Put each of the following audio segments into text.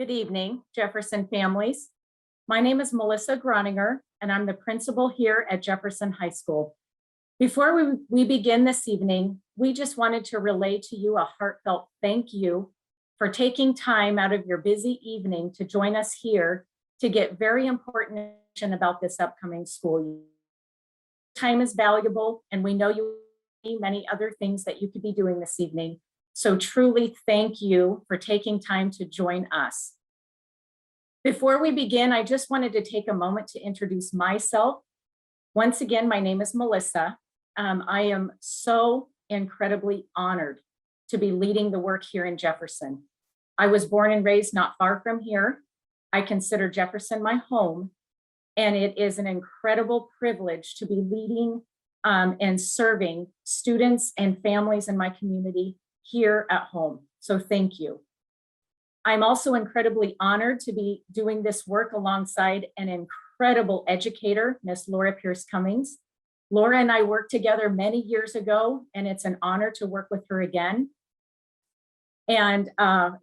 Good evening, Jefferson families. My name is Melissa Groninger, and I'm the principal here at Jefferson High School. Before we begin this evening, we just wanted to relay to you a heartfelt thank you for taking time out of your busy evening to join us here to get very important information about this upcoming school year. Time is valuable, and we know you have many other things that you could be doing this evening. So truly thank you for taking time to join us. Before we begin, I just wanted to take a moment to introduce myself. Once again, my name is Melissa. I am so incredibly honored to be leading the work here in Jefferson. I was born and raised not far from here. I consider Jefferson my home, and it is an incredible privilege to be leading and serving students and families in my community here at home. So thank you. I'm also incredibly honored to be doing this work alongside an incredible educator, Miss Laura Pierce Cummings. Laura and I worked together many years ago, and it's an honor to work with her again. And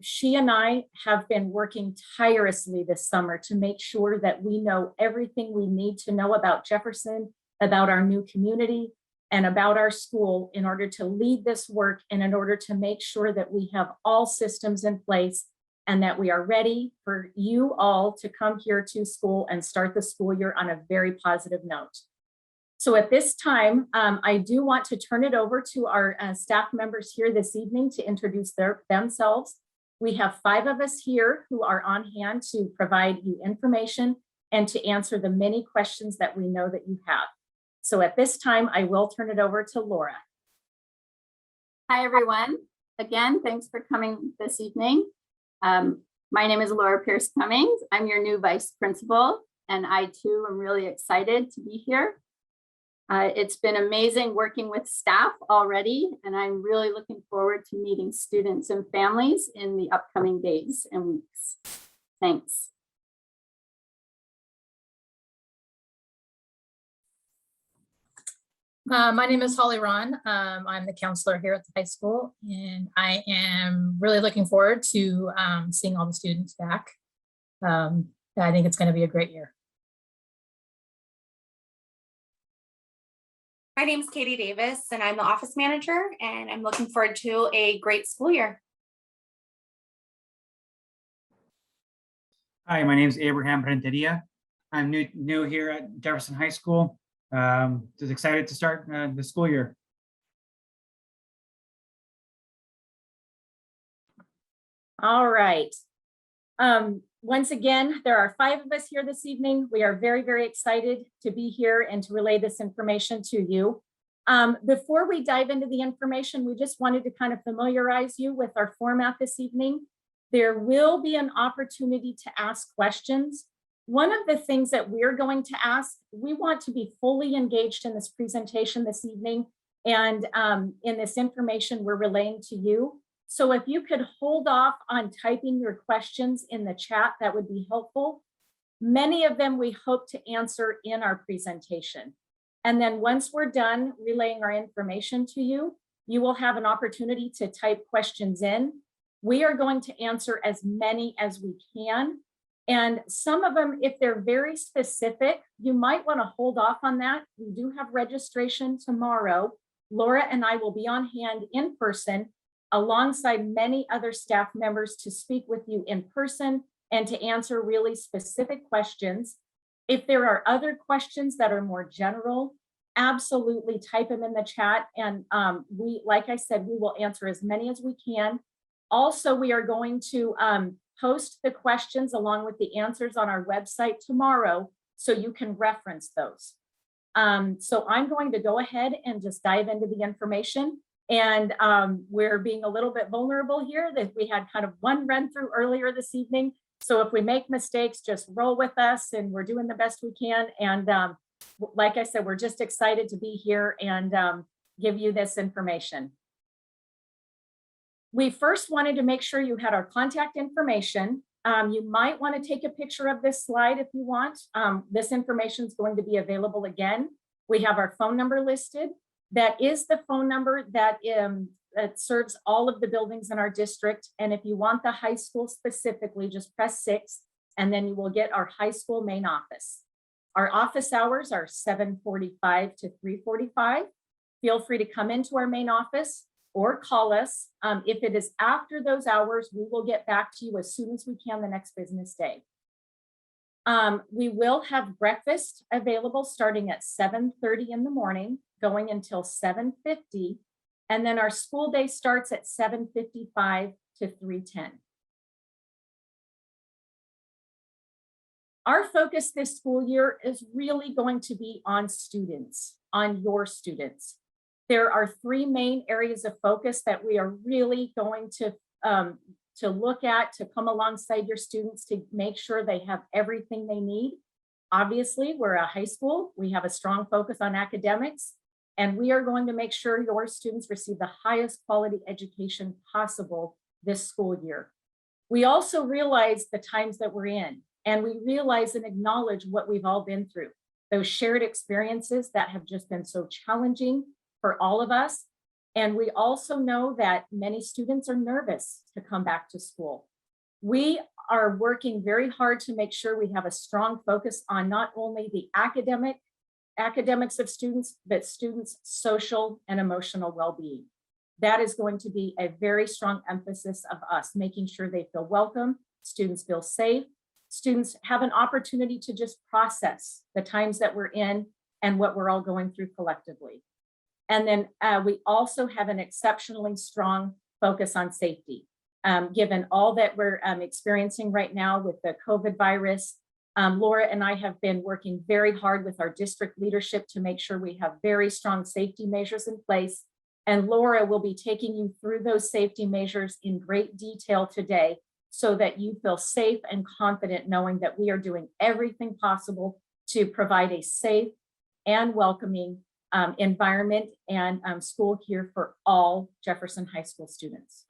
she and I have been working tirelessly this summer to make sure that we know everything we need to know about Jefferson, about our new community, and about our school in order to lead this work and in order to make sure that we have all systems in place and that we are ready for you all to come here to school and start the school year on a very positive note. So at this time, I do want to turn it over to our staff members here this evening to introduce themselves. We have 5 of us here who are on hand to provide you information and to answer the many questions that we know that you have. So at this time, I will turn it over to Laura. Hi, everyone. Again, thanks for coming this evening. My name is Laura Pierce Cummings. I'm your new vice principal, and I too am really excited to be here. It's been amazing working with staff already, and I'm really looking forward to meeting students and families in the upcoming days and weeks. Thanks. My name is Holly Ron. I'm the counselor here at the high school, and I am really looking forward to seeing all the students back. I think it's going to be a great year. My name is Katie Davis, and I'm the office manager, and I'm looking forward to a great school year. Hi, my name is Abraham Renteria. I'm new here at Jefferson High School. Just excited to start the school year. All right. Once again, there are 5 of us here this evening. We are very, very excited to be here and to relay this information to you. Before we dive into the information, we just wanted to kind of familiarize you with our format this evening. There will be an opportunity to ask questions. One of the things that we're going to ask, we want to be fully engaged in this presentation this evening and in this information we're relaying to you. So if you could hold off on typing your questions in the chat, that would be helpful. Many of them we hope to answer in our presentation. And then once we're done relaying our information to you, you will have an opportunity to type questions in. We are going to answer as many as we can. And some of them, if they're very specific, you might want to hold off on that. We do have registration tomorrow. Laura and I will be on hand in person alongside many other staff members to speak with you in person and to answer really specific questions. If there are other questions that are more general, absolutely type them in the chat. And like I said, we will answer as many as we can. Also, we are going to post the questions along with the answers on our website tomorrow so you can reference those. So I'm going to go ahead and just dive into the information. And we're being a little bit vulnerable here that we had kind of one run through earlier this evening. So if we make mistakes, just roll with us, and we're doing the best we can. And like I said, we're just excited to be here and give you this information. We first wanted to make sure you had our contact information. You might want to take a picture of this slide if you want. This information is going to be available again. We have our phone number listed. That is the phone number that that serves all of the buildings in our district. And if you want the high school specifically, just press 6, and then you will get our high school main office. Our office hours are 7:45 to 3:45. Feel free to come into our main office or call us. If it is after those hours, we will get back to you as soon as we can the next business day. We will have breakfast available starting at 7:30 in the morning, going until 7:50. And then our school day starts at 7:55 to 3:10. Our focus this school year is really going to be on students, on your students. There are 3 main areas of focus that we are really going to look at, to come alongside your students to make sure they have everything they need. Obviously, we're a high school. We have a strong focus on academics, and we are going to make sure your students receive the highest quality education possible this school year. We also realize the times that we're in, and we realize and acknowledge what we've all been through, those shared experiences that have just been so challenging for all of us. And we also know that many students are nervous to come back to school. We are working very hard to make sure we have a strong focus on not only the academics of students, but students' social and emotional well-being. That is going to be a very strong emphasis of us, making sure they feel welcome, students feel safe, students have an opportunity to just process the times that we're in and what we're all going through collectively. And then we also have an exceptionally strong focus on safety. Given all that we're experiencing right now with the COVID virus, Laura and I have been working very hard with our district leadership to make sure we have very strong safety measures in place. And Laura will be taking you through those safety measures in great detail today, so that you feel safe and confident knowing that we are doing everything possible to provide a safe and welcoming environment and school here for all Jefferson High School students.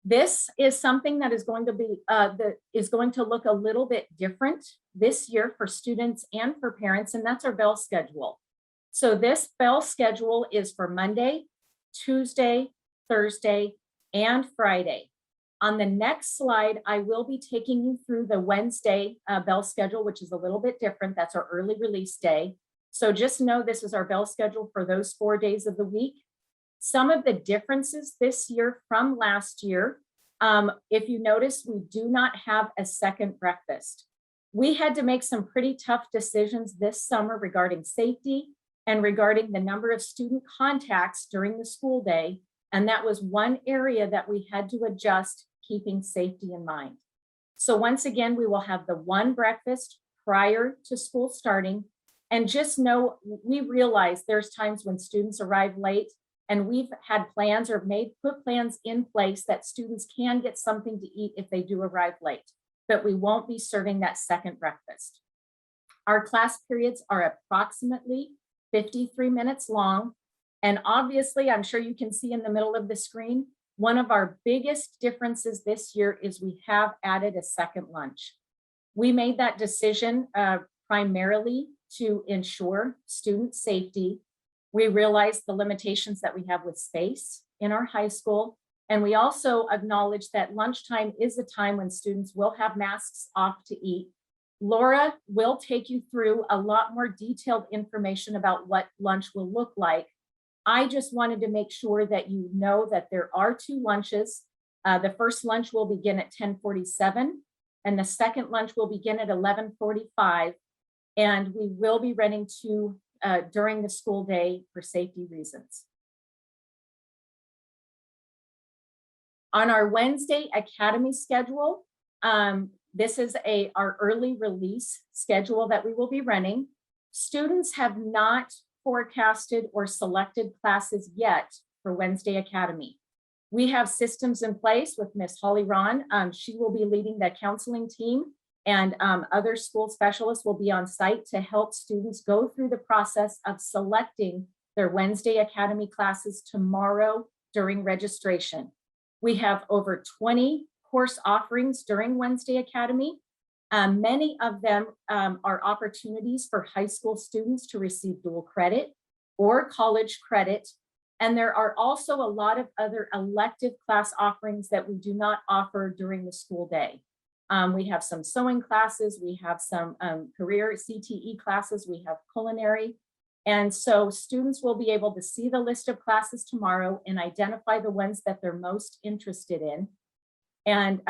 This is something that is going to be going to look a little bit different this year for students and for parents, and that's our bell schedule. So this bell schedule is for Monday, Tuesday, Thursday, and Friday. On the next slide, I will be taking you through the Wednesday bell schedule, which is a little bit different. That's our early release day. So just know this is our bell schedule for those 4 days of the week. Some of the differences this year from last year, if you notice, we do not have a second breakfast. We had to make some pretty tough decisions this summer regarding safety and regarding the number of student contacts during the school day. And that was one area that we had to adjust, keeping safety in mind. So once again, we will have the one breakfast prior to school starting. And just know, we realize there's times when students arrive late, and we've had plans or put plans in place that students can get something to eat if they do arrive late, but we won't be serving that second breakfast. Our class periods are approximately 53 minutes long. And obviously, I'm sure you can see in the middle of the screen, one of our biggest differences this year is we have added a second lunch. We made that decision primarily to ensure student safety. We realize the limitations that we have with space in our high school. And we also acknowledge that lunchtime is a time when students will have masks off to eat. Laura will take you through a lot more detailed information about what lunch will look like. I just wanted to make sure that you know that there are 2 lunches. The first lunch will begin at 10:47, and the second lunch will begin at 11:45. And we will be running 2 during the school day for safety reasons. On our Wednesday academy schedule, this is our early release schedule that we will be running. Students have not forecasted or selected classes yet for Wednesday Academy. We have systems in place with Miss Holly Ron. She will be leading the counseling team, and other school specialists will be on site to help students go through the process of selecting their Wednesday Academy classes tomorrow during registration. We have over 20 course offerings during Wednesday Academy. Many of them are opportunities for high school students to receive dual credit or college credit And there are also a lot of other elective class offerings that we do not offer during the school day. We have some sewing classes, we have some career CTE classes, we have culinary. And so students will be able to see the list of classes tomorrow and identify the ones that they're most interested in. And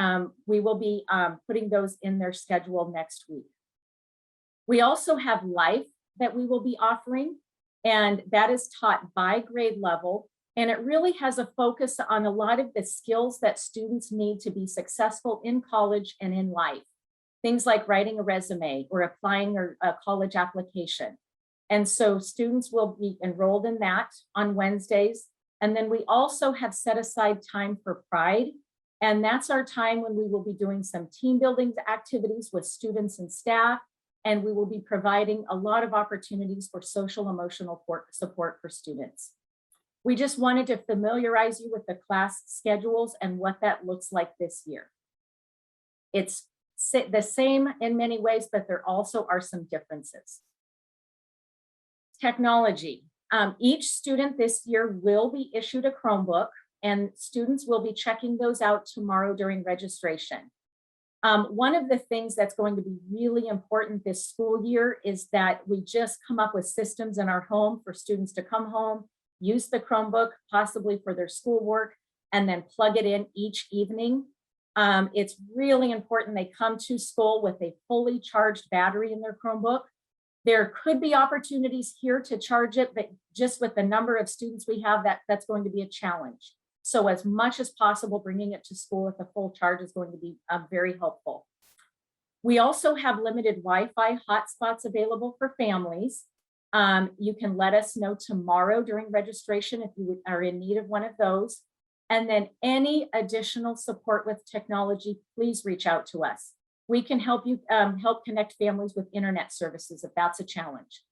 we will be putting those in their schedule next week. We also have life that we will be offering, and that is taught by grade level. And it really has a focus on a lot of the skills that students need to be successful in college and in life. Things like writing a resume or applying a college application. And so students will be enrolled in that on Wednesdays. And then we also have set aside time for Pride. And that's our time when we will be doing some team building activities with students and staff. And we will be providing a lot of opportunities for social emotional support for students. We just wanted to familiarize you with the class schedules and what that looks like this year. It's the same in many ways, but there also are some differences. Technology. Each student this year will be issued a Chromebook, and students will be checking those out tomorrow during registration. One of the things that's going to be really important this school year is that we just come up with systems in our home for students to come home, use the Chromebook, possibly for their schoolwork, and then plug it in each evening. It's really important they come to school with a fully charged battery in their Chromebook. There could be opportunities here to charge it, but just with the number of students we have, that's going to be a challenge. So as much as possible, bringing it to school with a full charge is going to be very helpful. We also have limited Wi-Fi hotspots available for families. You can let us know tomorrow during registration if you are in need of one of those. And then any additional support with technology, please reach out to us. We can help you help connect families with internet services if that's a challenge.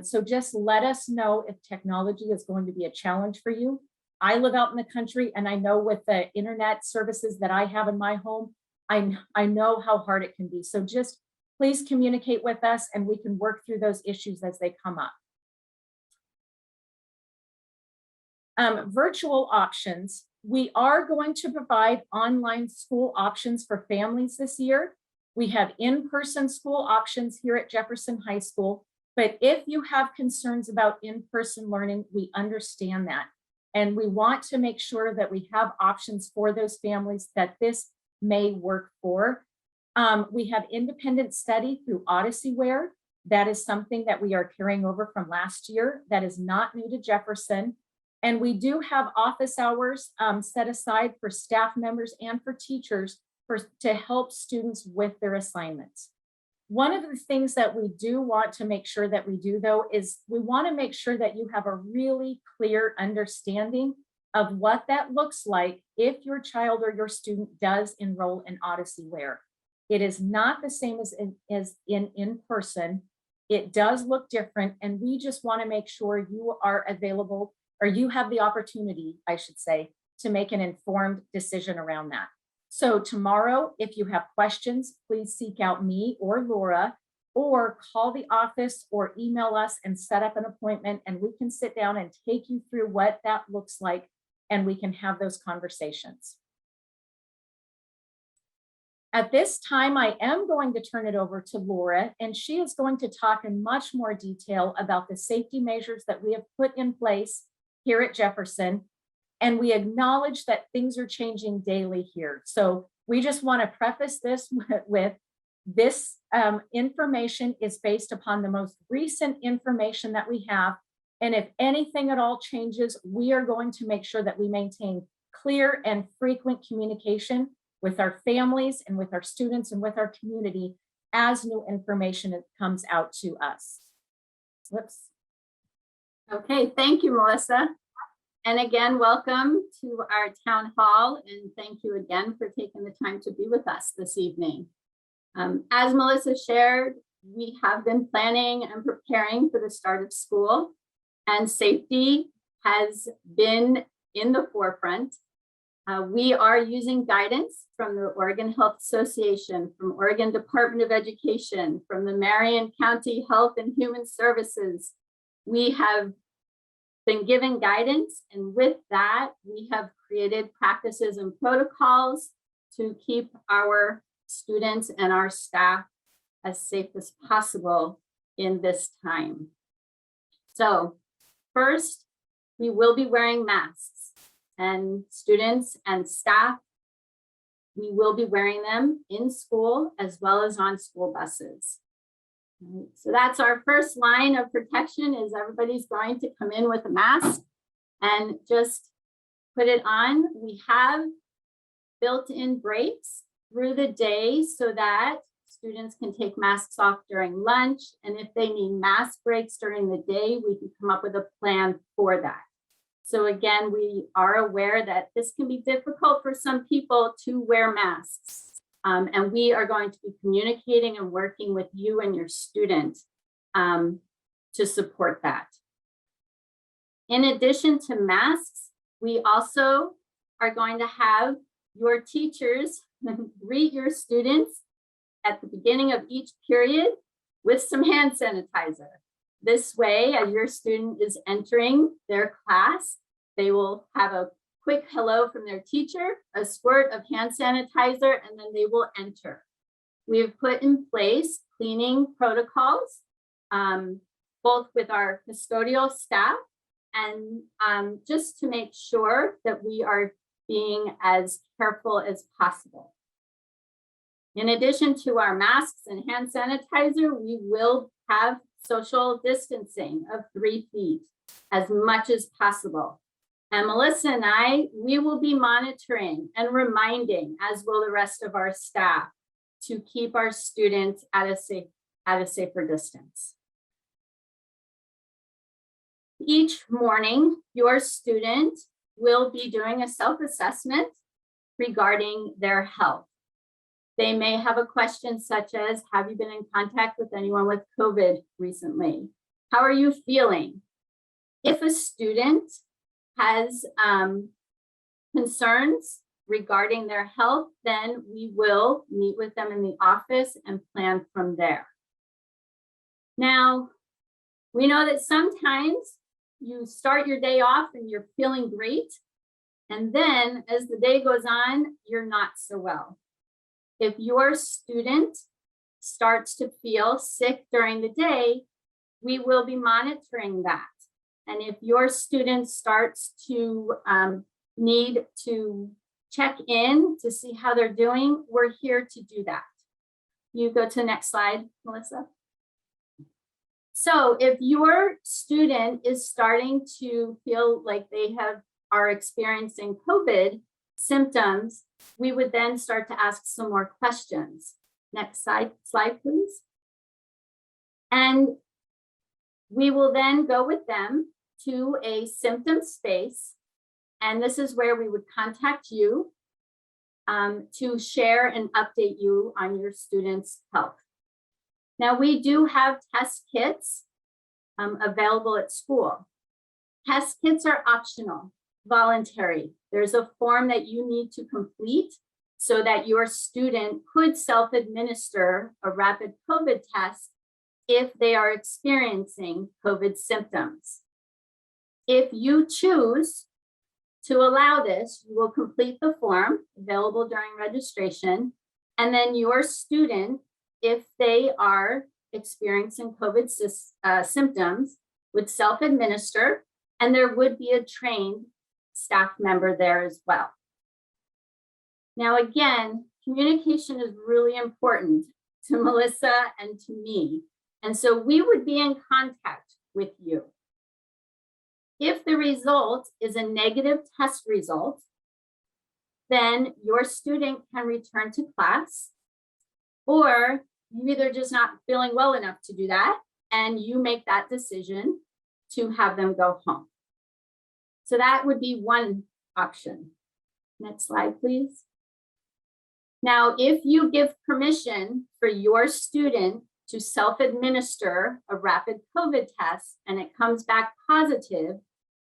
So just let us know if technology is going to be a challenge for you. I live out in the country, and I know with the internet services that I have in my home, I know how hard it can be. So just please communicate with us and we can work through those issues as they come up. Virtual options. We are going to provide online school options for families this year. We have in-person school options here at Jefferson High School, but if you have concerns about in-person learning, we understand that. And we want to make sure that we have options for those families that this may work for. We have independent study through Odysseyware. That is something that we are carrying over from last year. That is not new to Jefferson. And we do have office hours set aside for staff members and for teachers to help students with their assignments. One of the things that we do want to make sure that we do, though, is we want to make sure that you have a really clear understanding of what that looks like if your child or your student does enroll in Odysseyware. It is not the same as in person. It does look different, and we just want to make sure you are available, or you have the opportunity, I should say, to make an informed decision around that. So tomorrow, if you have questions, please seek out me or Laura, or call the office or email us and set up an appointment, and we can sit down and take you through what that looks like, and we can have those conversations. At this time, I am going to turn it over to Laura, and she is going to talk in much more detail about the safety measures that we have put in place here at Jefferson. And we acknowledge that things are changing daily here. So we just want to preface this with this information is based upon the most recent information that we have. And if anything at all changes, we are going to make sure that we maintain clear and frequent communication with our families and with our students and with our community as new information comes out to us. Whoops. Okay, thank you, Melissa. And again, welcome to our town hall, and thank you again for taking the time to be with us this evening. As Melissa shared, we have been planning and preparing for the start of school, and safety has been in the forefront. We are using guidance from the Oregon Health Association, from Oregon Department of Education, from the Marion County Health and Human Services. We have been given guidance, and with that, we have created practices and protocols to keep our students and our staff as safe as possible in this time. So first, we will be wearing masks, and students and staff, we will be wearing them in school as well as on school buses. So that's our first line of protection, is everybody's going to come in with a mask and just put it on. We have built-in breaks through the day so that students can take masks off during lunch. And if they need mask breaks during the day, we can come up with a plan for that. So again, we are aware that this can be difficult for some people to wear masks. And we are going to be communicating and working with you and your student to support that. In addition to masks, we also are going to have your teachers greet your students at the beginning of each period with some hand sanitizer. This way, as your student is entering their class, they will have a quick hello from their teacher, a squirt of hand sanitizer, and then they will enter. We have put in place cleaning protocols, both with our custodial staff and just to make sure that we are being as careful as possible. In addition to our masks and hand sanitizer, we will have social distancing of 3 feet as much as possible. And Melissa and I, we will be monitoring and reminding, as will the rest of our staff, to keep our students at a safer distance. Each morning, your student will be doing a self-assessment regarding their health. They may have a question such as, have you been in contact with anyone with COVID recently? How are you feeling? If a student has concerns regarding their health, then we will meet with them in the office and plan from there. Now, we know that sometimes you start your day off and you're feeling great, and then as the day goes on, you're not so well. If your student starts to feel sick during the day, we will be monitoring that. And if your student starts to need to check in to see how they're doing, we're here to do that. You go to the next slide, Melissa. So if your student is starting to feel like they are experiencing COVID symptoms, we would then start to ask some more questions. Next slide, please. And we will then go with them to a symptom space. And this is where we would contact you to share and update you on your student's health. Now, we do have test kits available at school. Test kits are optional, voluntary. There's a form that you need to complete so that your student could self-administer a rapid COVID test if they are experiencing COVID symptoms. If you choose to allow this, you will complete the form available during registration, and then your student, if they are experiencing COVID symptoms, would self-administer, and there would be a trained staff member there as well. Now, again, communication is really important to Melissa and to me. And so we would be in contact with you. If the result is a negative test result, then your student can return to class, or you either just not feeling well enough to do that, and you make that decision to have them go home. So that would be one option. Next slide, please. Now, if you give permission for your student to self-administer a rapid COVID test and it comes back positive,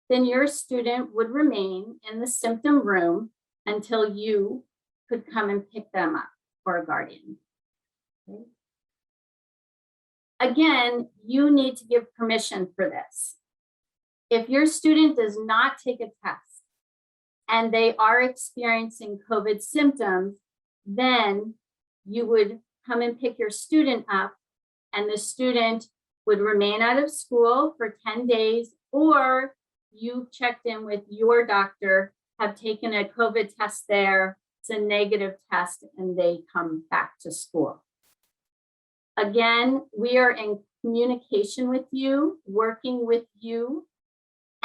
then your student would remain in the symptom room until you could come and pick them up or a guardian. Okay. Again, you need to give permission for this. If your student does not take a test and they are experiencing COVID symptoms, then you would come and pick your student up, and the student would remain out of school for 10 days, or you checked in with your doctor, have taken a COVID test there, it's a negative test, and they come back to school. Again, we are in communication with you, working with you,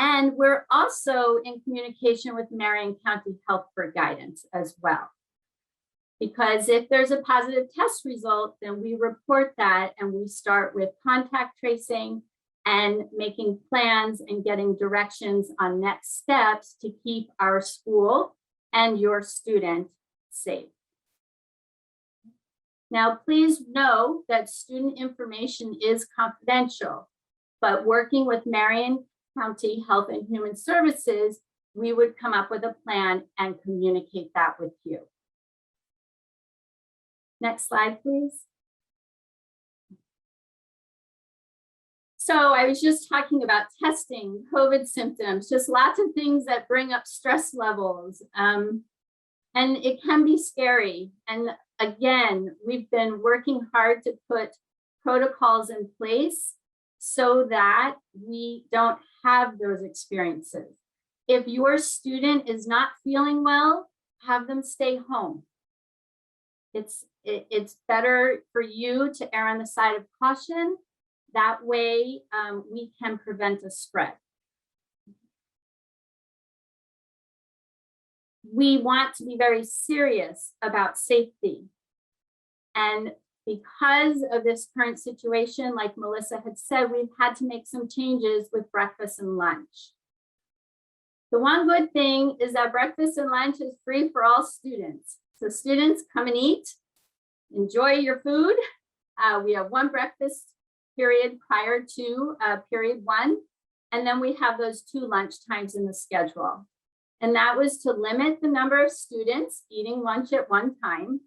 and we're also in communication with Marion County Health for guidance as well. Because if there's a positive test result, then we report that and we start with contact tracing and making plans and getting directions on next steps to keep our school and your student safe. Now, please know that student information is confidential, but working with Marion County Health and Human Services, we would come up with a plan and communicate that with you. Next slide, please. So I was just talking about testing, COVID symptoms, just lots of things that bring up stress levels. And it can be scary. And again, we've been working hard to put protocols in place so that we don't have those experiences. If your student is not feeling well, have them stay home. It's better for you to err on the side of caution. That way we can prevent a spread. We want to be very serious about safety. And because of this current situation, like Melissa had said, we've had to make some changes with breakfast and lunch. The one good thing is that breakfast and lunch is free for all students. So students, come and eat, enjoy your food. We have one breakfast period prior to period one, and then we have those 2 lunch times in the schedule. And that was to limit the number of students eating lunch at one time.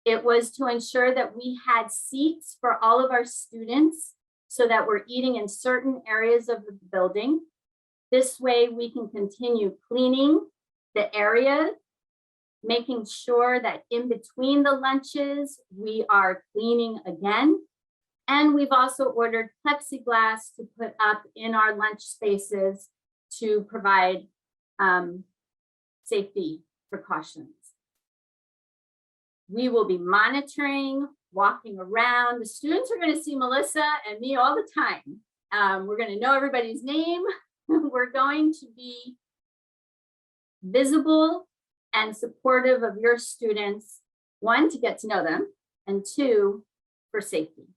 It was to ensure that we had seats for all of our students so that we're eating in certain areas of the building. This way we can continue cleaning the area, making sure that in between the lunches, we are cleaning again. And we've also ordered plexiglass to put up in our lunch spaces to provide safety precautions. We will be monitoring, walking around. The students are going to see Melissa and me all the time. We're going to know everybody's name. We're going to be visible and supportive of your students, 1, to get to know them, and 2, for safety.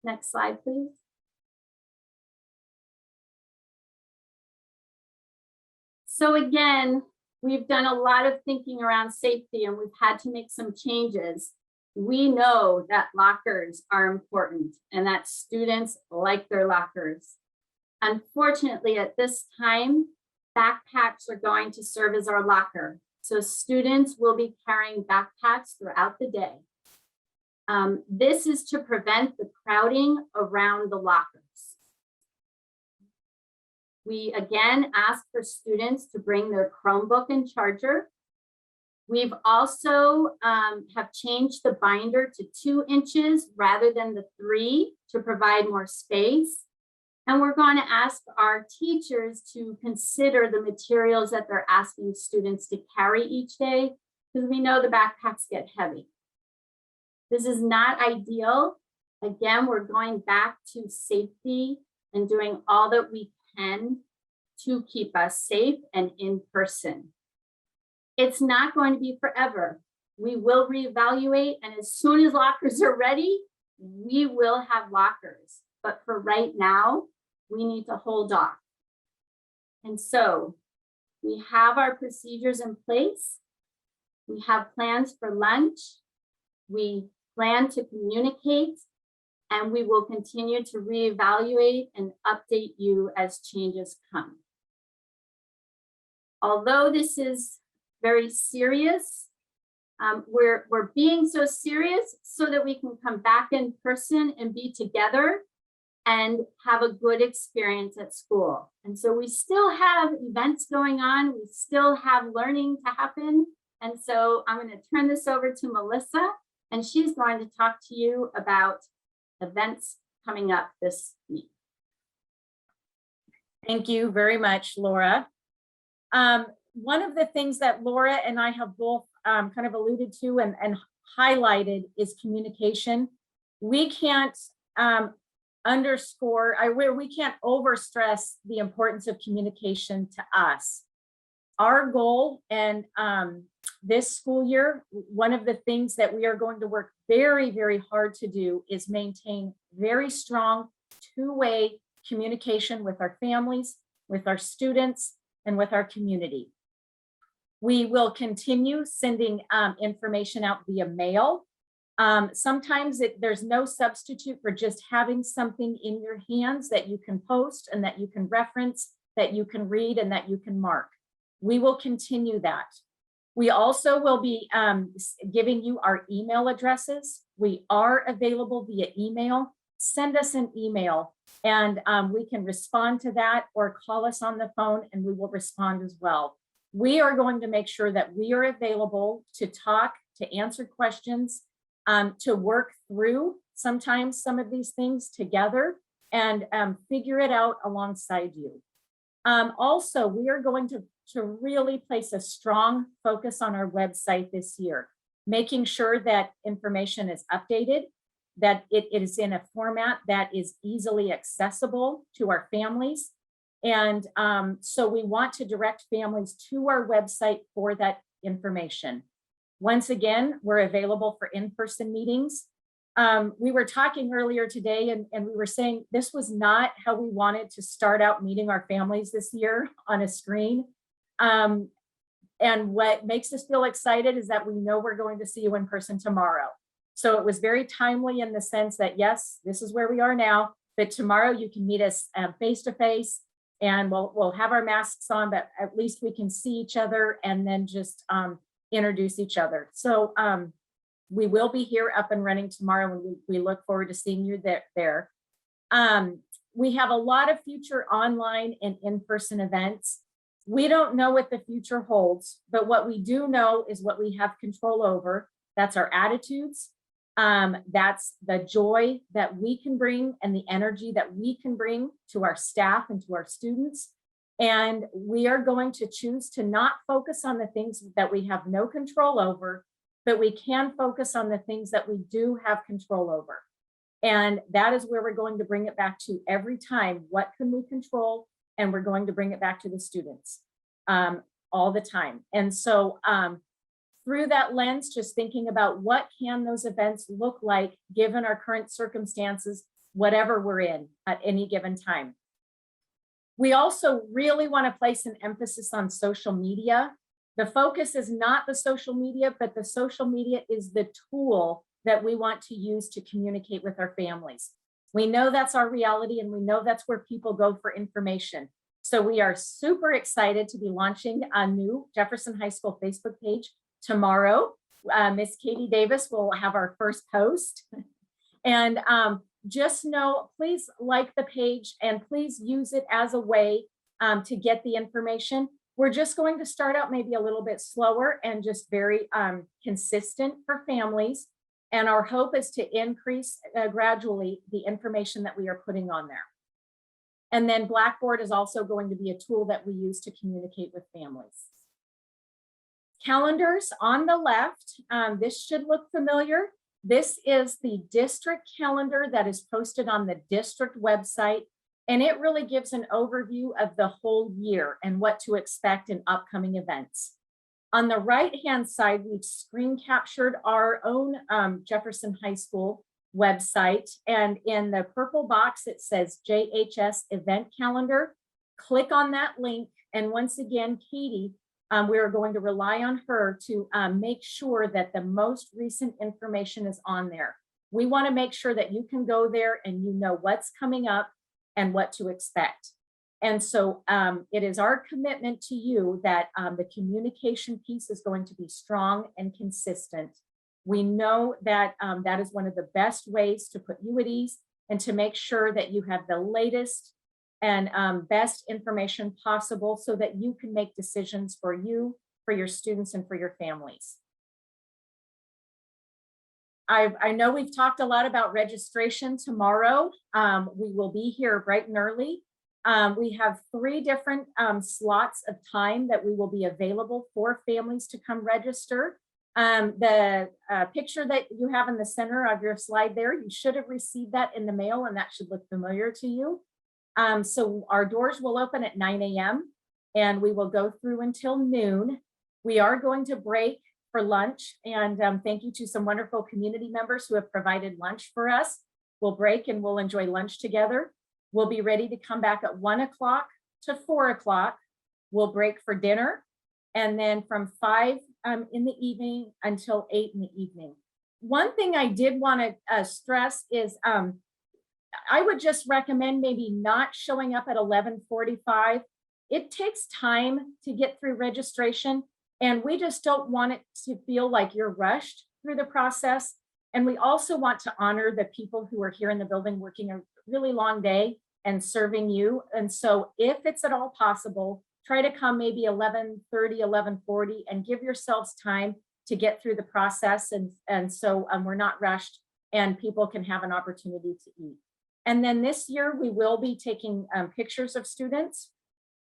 Next slide, please. So again, we've done a lot of thinking around safety and we've had to make some changes. We know that lockers are important and that students like their lockers. Unfortunately, at this time, backpacks are going to serve as our locker. So students will be carrying backpacks throughout the day. This is to prevent the crowding around the lockers. We again ask for students to bring their Chromebook and charger. We've also have changed the binder to 2 inches rather than the 3 to provide more space. And we're going to ask our teachers to consider the materials that they're asking students to carry each day, because we know the backpacks get heavy. This is not ideal. Again, we're going back to safety and doing all that we can to keep us safe and in person. It's not going to be forever. We will reevaluate, and as soon as lockers are ready, we will have lockers. But for right now, we need to hold off. And so we have our procedures in place. We have plans for lunch. We plan to communicate, and we will continue to reevaluate and update you as changes come. Although this is very serious, we're being so serious so that we can come back in person and be together and have a good experience at school. And so we still have events going on. We still have learning to happen. And so I'm going to turn this over to Melissa, and she's going to talk to you about events coming up this week. Thank you very much, Laura. One of the things that Laura and I have both kind of alluded to and highlighted is communication. We can't we can't overstress the importance of communication to us. Our goal and this school year, one of the things that we are going to work very, very hard to do is maintain very strong two-way communication with our families, with our students, and with our community. We will continue sending information out via mail. Sometimes there's no substitute for just having something in your hands that you can post and that you can reference, that you can read, and that you can mark. We will continue that. We also will be giving you our email addresses. We are available via email. Send us an email and we can respond to that, or call us on the phone and we will respond as well. We are going to make sure that we are available to talk, to answer questions, to work through sometimes some of these things together and figure it out alongside you. Also, we are going to really place a strong focus on our website this year, making sure that information is updated, that it is in a format that is easily accessible to our families. And so we want to direct families to our website for that information. Once again, we're available for in-person meetings. We were talking earlier today and we were saying this was not how we wanted to start out meeting our families this year on a screen. And what makes us feel excited is that we know we're going to see you in person tomorrow. So it was very timely in the sense that, yes, this is where we are now, but tomorrow you can meet us face to face, and we'll have our masks on, but at least we can see each other and then just introduce each other. So we will be here up and running tomorrow, and we look forward to seeing you there. We have a lot of future online and in-person events. We don't know what the future holds, but what we do know is what we have control over. That's our attitudes. That's the joy that we can bring and the energy that we can bring to our staff and to our students. And we are going to choose to not focus on the things that we have no control over, but we can focus on the things that we do have control over. And that is where we're going to bring it back to every time. What can we control? And we're going to bring it back to the students all the time. And so through that lens, just thinking about what can those events look like given our current circumstances, whatever we're in at any given time. We also really want to place an emphasis on social media. The focus is not the social media, but the social media is the tool that we want to use to communicate with our families. We know that's our reality, and we know that's where people go for information. So we are super excited to be launching a new Jefferson High School Facebook page tomorrow. Miss Katie Davis will have our first post. And just know, please like the page and please use it as a way to get the information. We're just going to start out maybe a little bit slower and just very consistent for families. And our hope is to increase gradually the information that we are putting on there. And then Blackboard is also going to be a tool that we use to communicate with families. Calendars on the left, this should look familiar. This is the district calendar that is posted on the district website, and it really gives an overview of the whole year and what to expect in upcoming events. On the right-hand side, we've screen captured our own Jefferson High School website, and in the purple box, it says JHS Event Calendar. Click on that link, and once again, Katie, we are going to rely on her to make sure that the most recent information is on there. We want to make sure that you can go there and you know what's coming up and what to expect. And so it is our commitment to you that the communication piece is going to be strong and consistent. We know that that is one of the best ways to put you at ease and to make sure that you have the latest and best information possible so that you can make decisions for you, for your students, and for your families. I know we've talked a lot about registration tomorrow. We will be here bright and early. We have 3 different slots of time that we will be available for families to come register. The picture that you have in the center of your slide there, you should have received that in the mail, and that should look familiar to you. So our doors will open at 9 a.m. and we will go through until noon. We are going to break for lunch, and thank you to some wonderful community members who have provided lunch for us. We'll break and we'll enjoy lunch together. We'll be ready to come back at 1 o'clock to 4 o'clock. We'll break for dinner, and then from 5 in the evening until 8 in the evening. One thing I did want to stress is I would just recommend maybe not showing up at 11:45. It takes time to get through registration, and we just don't want it to feel like you're rushed through the process. And we also want to honor the people who are here in the building working a really long day and serving you. And so if it's at all possible, try to come maybe 11:30, 11:40 and give yourselves time to get through the process. And so we're not rushed and people can have an opportunity to eat. And then this year we will be taking pictures of students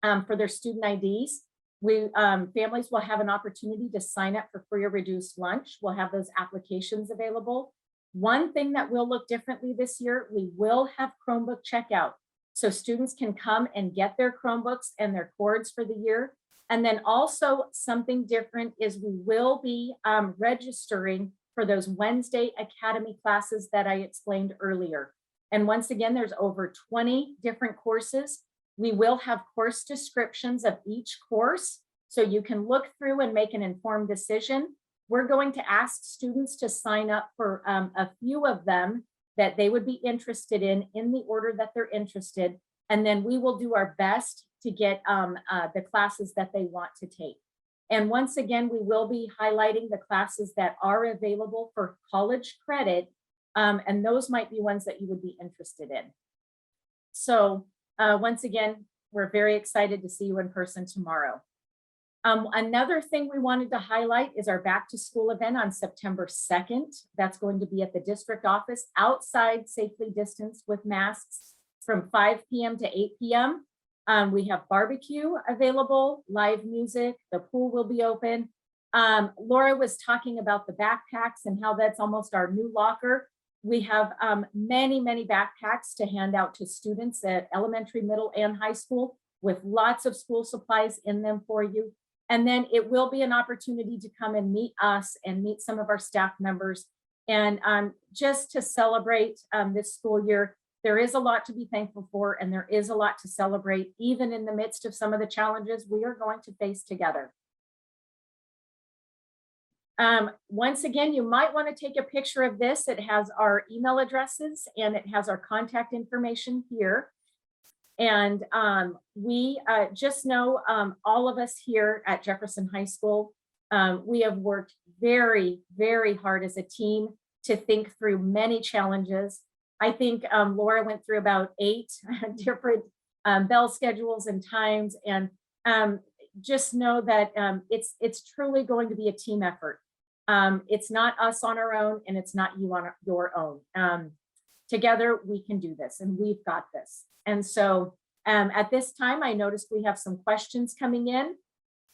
for their student IDs. Families will have an opportunity to sign up for free or reduced lunch. We'll have those applications available. One thing that will look differently this year, we will have Chromebook checkout. So students can come and get their Chromebooks and their cords for the year. And then also something different is we will be registering for those Wednesday Academy classes that I explained earlier. And once again, there's over 20 different courses. We will have course descriptions of each course, so you can look through and make an informed decision. We're going to ask students to sign up for a few of them that they would be interested in the order that they're interested. And then we will do our best to get the classes that they want to take. And once again, we will be highlighting the classes that are available for college credit. And those might be ones that you would be interested in. So once again, we're very excited to see you in person tomorrow. Another thing we wanted to highlight is our back to school event on September 2nd. That's going to be at the district office outside, safely distanced with masks, from 5 p.m. to 8 p.m. We have barbecue available, live music, the pool will be open. Laura was talking about the backpacks and how that's almost our new locker. We have many, many backpacks to hand out to students at elementary, middle, and high school with lots of school supplies in them for you. And then it will be an opportunity to come and meet us and meet some of our staff members. And just to celebrate this school year, there is a lot to be thankful for, and there is a lot to celebrate, even in the midst of some of the challenges we are going to face together. Once again, you might want to take a picture of this. It has our email addresses and it has our contact information here. And we just know all of us here at Jefferson High School, we have worked very, very hard as a team to think through many challenges. I think Laura went through about 8 different bell schedules and times, and just know that it's truly going to be a team effort. It's not us on our own, and it's not you on your own. Together we can do this, and we've got this. And so at this time, I noticed we have some questions coming in.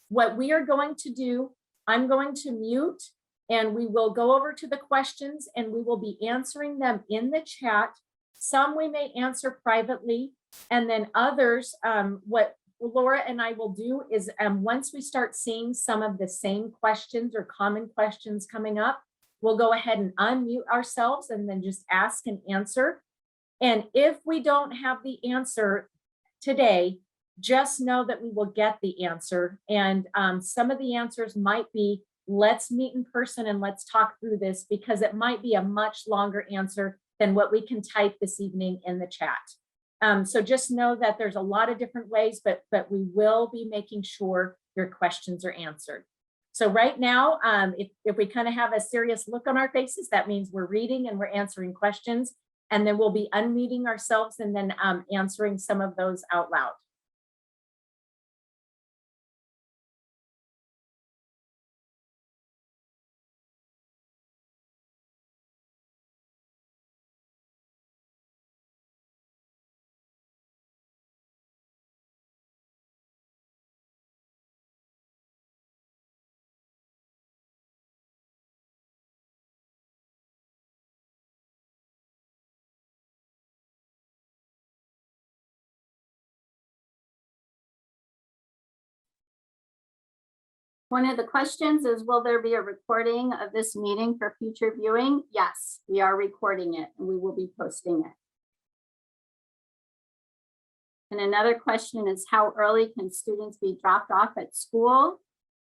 What we are going to do, I'm going to mute, and we will go over to the questions, and we will be answering them in the chat. Some we may answer privately, and then others, what Laura and I will do is once we start seeing some of the same questions or common questions coming up, we'll go ahead and unmute ourselves and then just ask and answer. And if we don't have the answer today, just know that we will get the answer. And some of the answers might be, let's meet in person and let's talk through this, because it might be a much longer answer than what we can type this evening in the chat. So just know that there's a lot of different ways, but we will be making sure your questions are answered. So right now, if we kind of have a serious look on our faces, that means we're reading and we're answering questions. And then we'll be unmuting ourselves and then answering some of those out loud. One of the questions is, will there be a recording of this meeting for future viewing? Yes, we are recording it and we will be posting it. And another question is, how early can students be dropped off at school?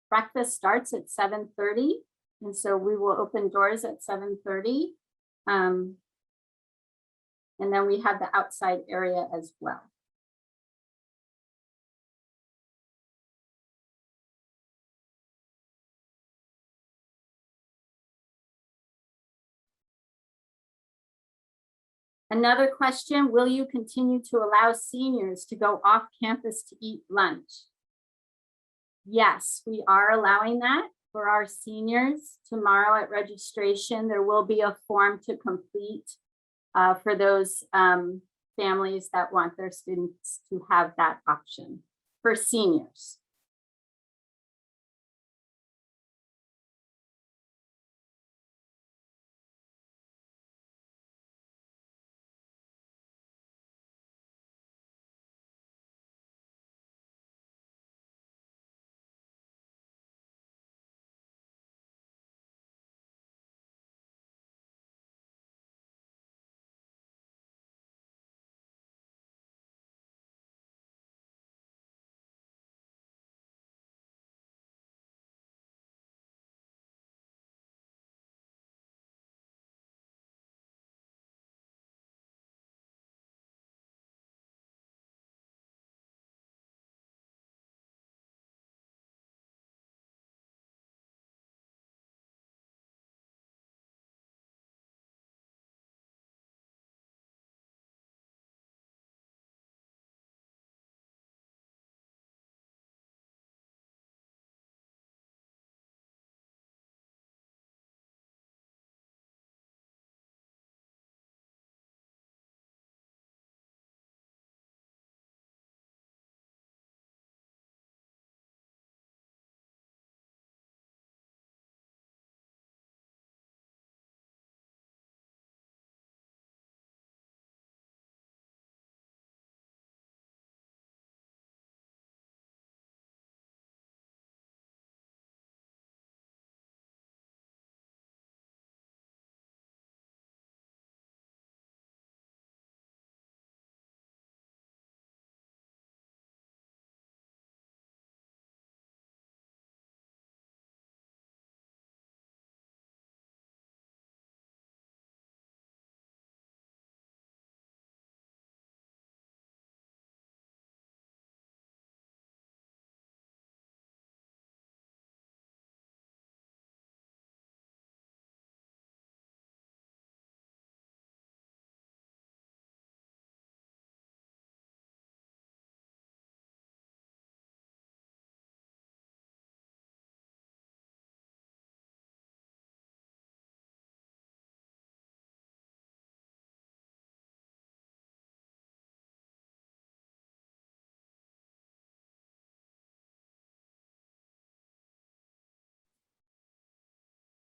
Breakfast starts at 7:30, and so we will open doors at 7:30. And then we have the outside area as well. Another question, will you continue to allow seniors to go off campus to eat lunch? Yes, we are allowing that for our seniors. Tomorrow at registration, there will be a form to complete for those families that want their students to have that option for seniors.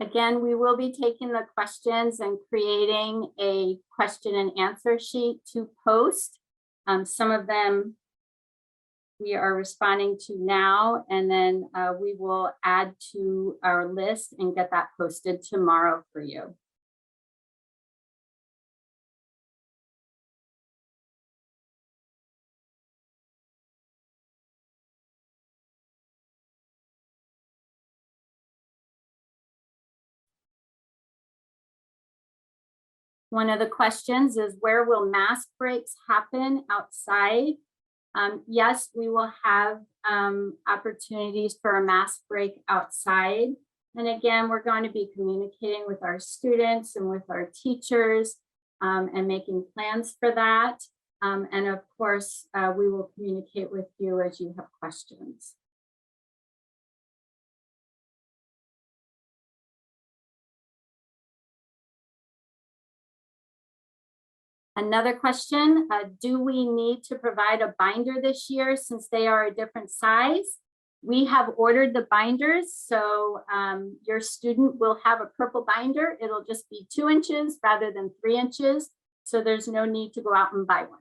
Again, we will be taking the questions and creating a question and answer sheet to post. Some of them we are responding to now, and then we will add to our list and get that posted tomorrow for you. One of the questions is, where will mask breaks happen outside? Yes, we will have opportunities for a mask break outside. And again, we're going to be communicating with our students and with our teachers and making plans for that. And of course, we will communicate with you as you have questions. Another question, do we need to provide a binder this year since they are a different size? We have ordered the binders, so your student will have a purple binder. It'll just be 2 inches rather than 3 inches, so there's no need to go out and buy one.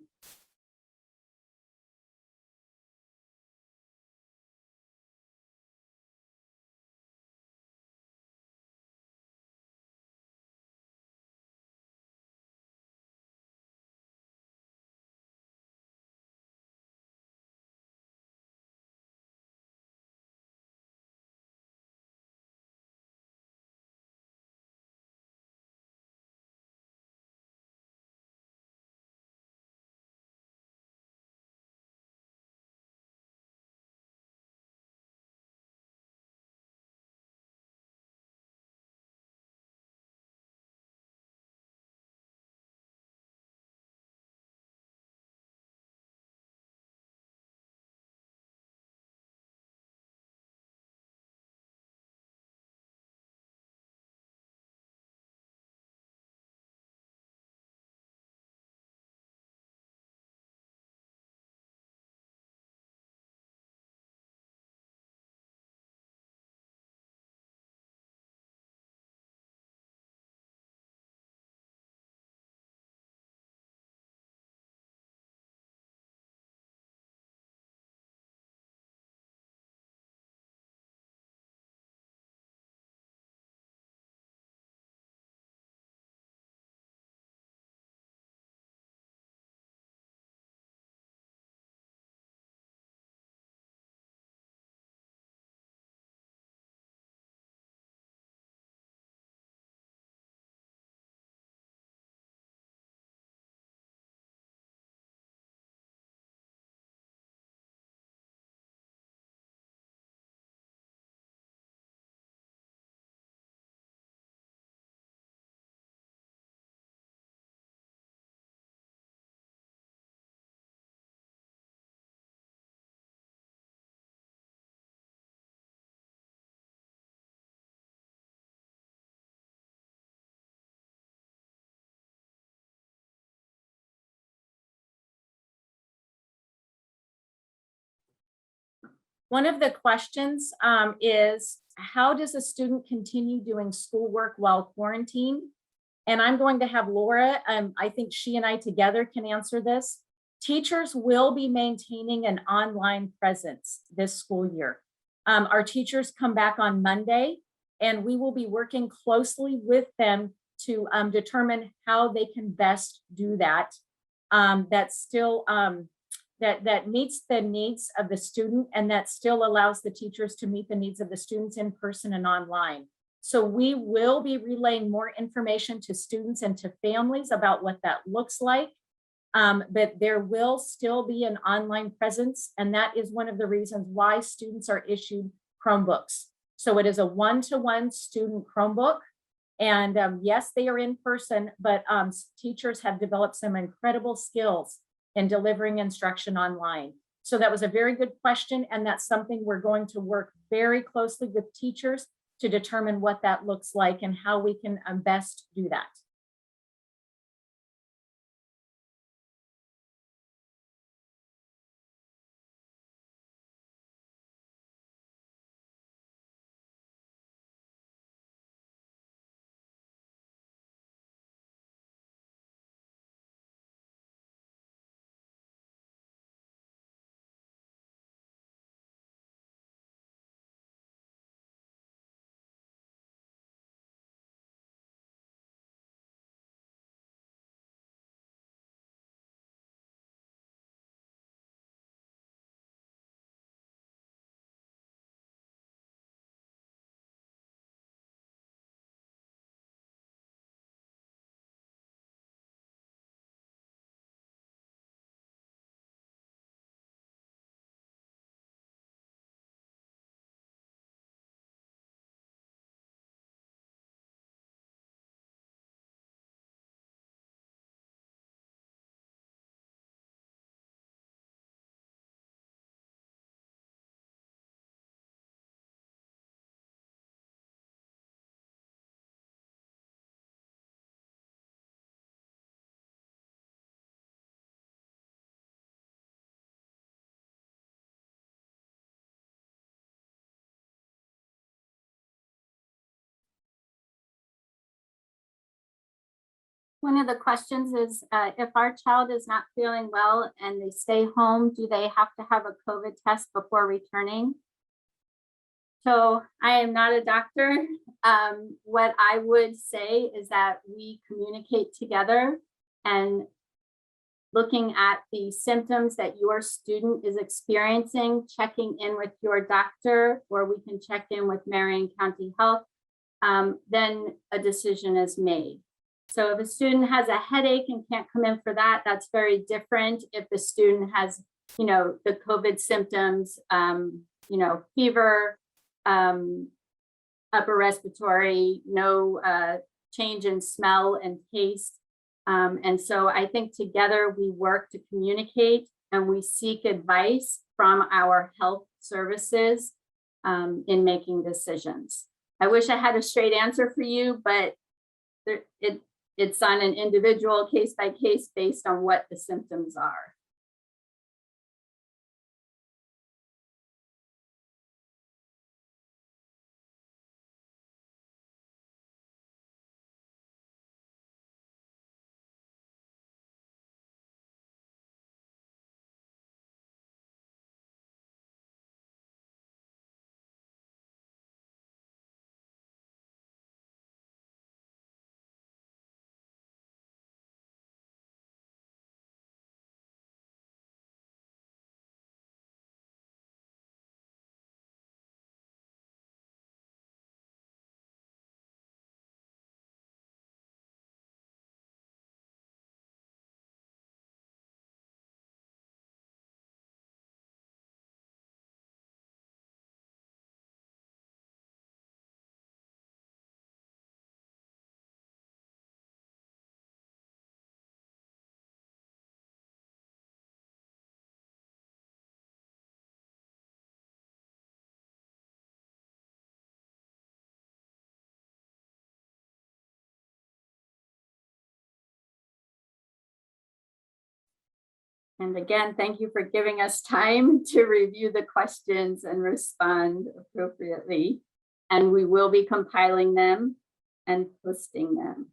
One of the questions is, how does a student continue doing schoolwork while quarantined? And I'm going to have Laura, I think she and I together can answer this. Teachers will be maintaining an online presence this school year. Our teachers come back on Monday, and we will be working closely with them to determine how they can best do that. That's still that meets the needs of the student, and that still allows the teachers to meet the needs of the students in person and online. So we will be relaying more information to students and to families about what that looks like. But there will still be an online presence, and that is one of the reasons why students are issued Chromebooks. So it is a one-to-one student Chromebook. And yes, they are in person, but teachers have developed some incredible skills in delivering instruction online. So that was a very good question, and that's something we're going to work very closely with teachers to determine what that looks like and how we can best do that. One of the questions is, if our child is not feeling well and they stay home, do they have to have a COVID test before returning? So I am not a doctor. What I would say is that we communicate together and looking at the symptoms that your student is experiencing, checking in with your doctor, or we can check in with Marion County Health, then a decision is made. So if a student has a headache and can't come in for that, that's very different. If the student has, the COVID symptoms, fever, upper respiratory, no change in smell and taste. And so I think together we work to communicate and we seek advice from our health services in making decisions. I wish I had a straight answer for you, but it's on an individual case by case based on what the symptoms are. And again, thank you for giving us time to review the questions and respond appropriately. And we will be compiling them and posting them.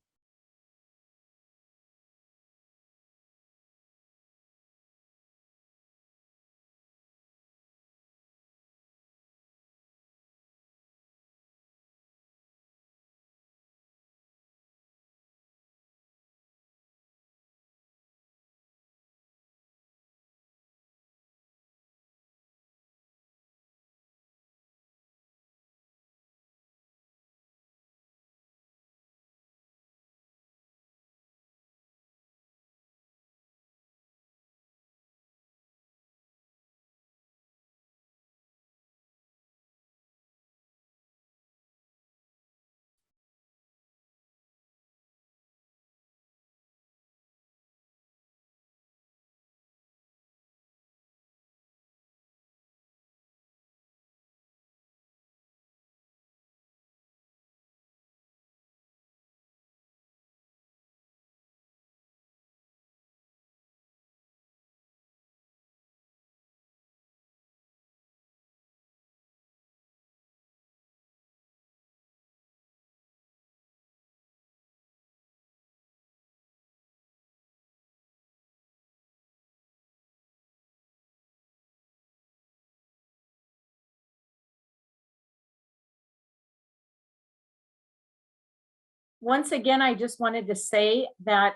Once again, I just wanted to say that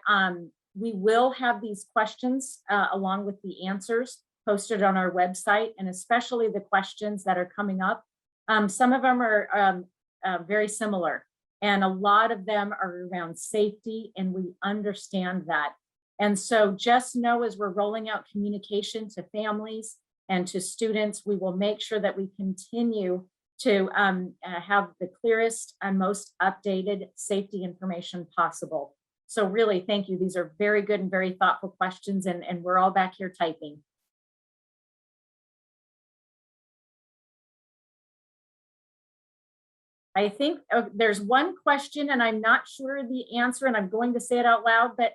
we will have these questions along with the answers posted on our website, and especially the questions that are coming up. Some of them are very similar, and a lot of them are around safety, and we understand that. And so just know, as we're rolling out communication to families and to students, we will make sure that we continue to have the clearest and most updated safety information possible. So really, thank you. These are very good and very thoughtful questions, and we're all back here typing. I think there's one question, and I'm not sure the answer, and I'm going to say it out loud, but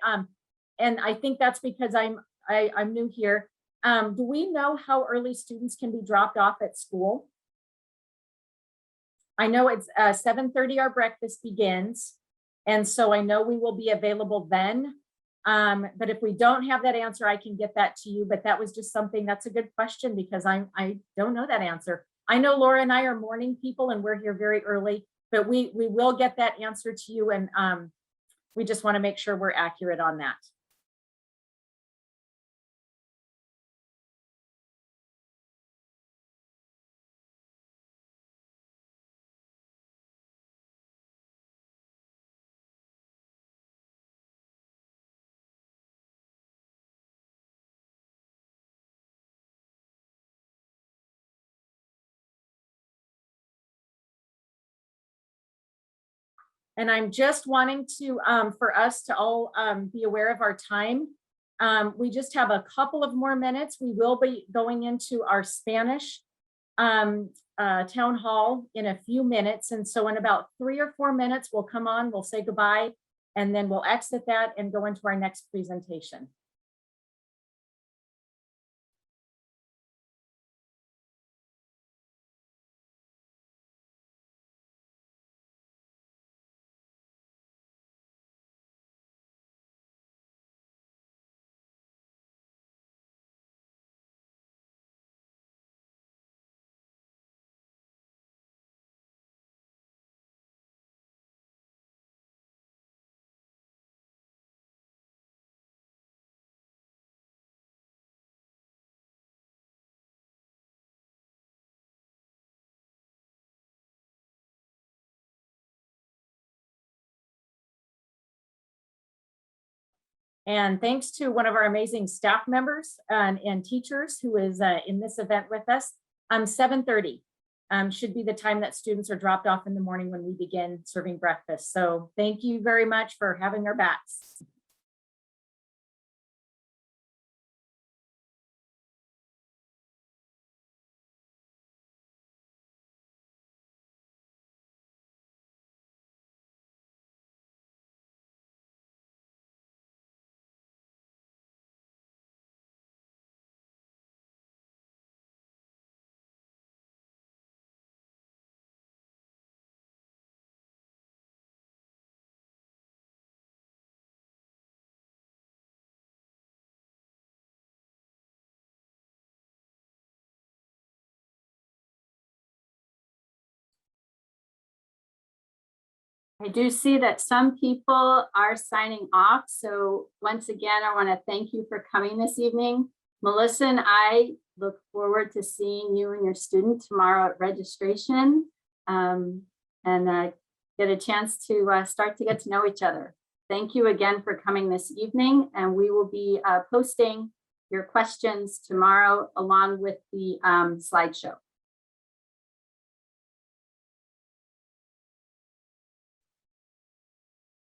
and I think that's because I'm new here. Do we know how early students can be dropped off at school? I know it's 7:30 our breakfast begins. And so I know we will be available then. But if we don't have that answer, I can get that to you. But that was just something, that's a good question because I don't know that answer. I know Laura and I are morning people and we're here very early, but we will get that answer to you. And we just want to make sure we're accurate on that. And I'm just wanting to, for us to all be aware of our time. We just have a couple of more minutes. We will be going into our Spanish town hall in a few minutes. And so in about 3 or 4 minutes, we'll come on, we'll say goodbye, and then we'll exit that and go into our next presentation. And thanks to one of our amazing staff members and teachers who is in this event with us. 7:30 should be the time that students are dropped off in the morning when we begin serving breakfast. So thank you very much for having our backs. I do see that some people are signing off. So once again, I want to thank you for coming this evening. Melissa and I look forward to seeing you and your student tomorrow at registration and get a chance to start to get to know each other. Thank you again for coming this evening, and we will be posting your questions tomorrow along with the slideshow.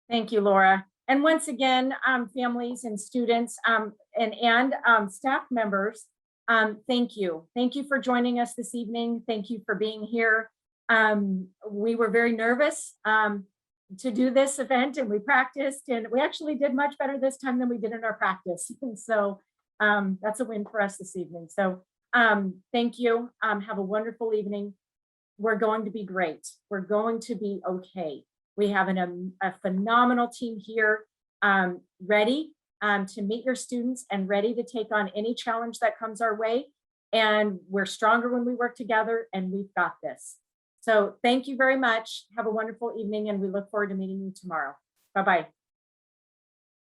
Thank you, Laura. And once again, families and students and staff members, thank you. Thank you for joining us this evening. Thank you for being here. We were very nervous to do this event and we practiced and we actually did much better this time than we did in our practice. And so that's a win for us this evening. So thank you. Have a wonderful evening. We're going to be great. We're going to be okay. We have a phenomenal team here ready to meet your students and ready to take on any challenge that comes our way. And we're stronger when we work together, and we've got this. So thank you very much. Have a wonderful evening, and we look forward to meeting you tomorrow. Bye-bye.